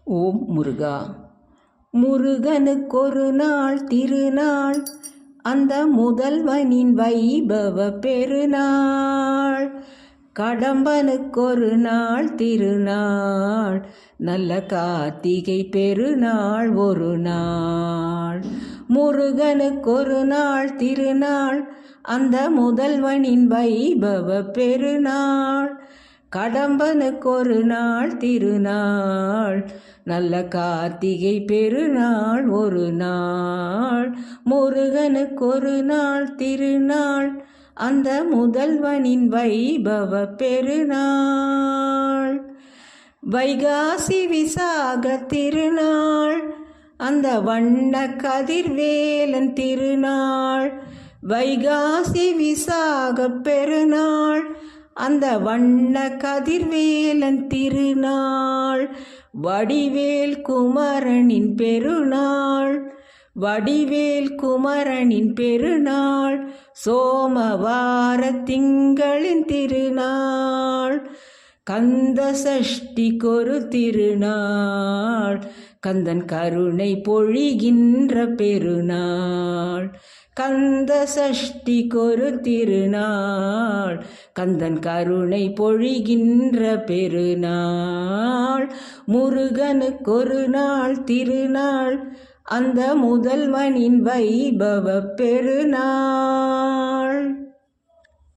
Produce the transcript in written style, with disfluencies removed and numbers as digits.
ஓம் முருகா. முருகனுக்கொரு நாள் திருநாள், அந்த முதல்வனின் வைபவ பெருநாள். கடம்பனுக்கொரு நாள் திருநாள், நல்ல கார்த்திகை பெருநாள் ஒரு நாள். முருகனுக்கொரு நாள் திருநாள், அந்த முதல்வனின் வைபவ பெருநாள். கடம்பனுக்கொரு நாள் திருநாள், நல்ல கார்த்திகை பெருநாள் ஒரு நாள். முருகனுக்கொரு நாள் திருநாள், அந்த முதல்வனின் வைபவ பெருநாள். வைகாசி விசாக திருநாள், அந்த வண்ண கதிர்வேலன் திருநாள். வைகாசி விசாக பெருநாள், அந்த வண்ண கதிர்வேலன் திருநாள். வடிவேல் குமரனின் பெருநாள், வடிவேல் குமரனின் பெருநாள். சோமவார திங்களின் திருநாள். கந்த சஷ்டிக்கொரு திருநாள், கந்தன் கருணை பொழிகின்ற பெருநாள். கந்த சஷ்டிக்கொரு திருநாள், கந்தன் கருணை பொழிகின்ற பெருநாள். முருகனுக்கொரு நாள் திருநாள், அந்த முதல்வனின் வைபவ பெருநாள்.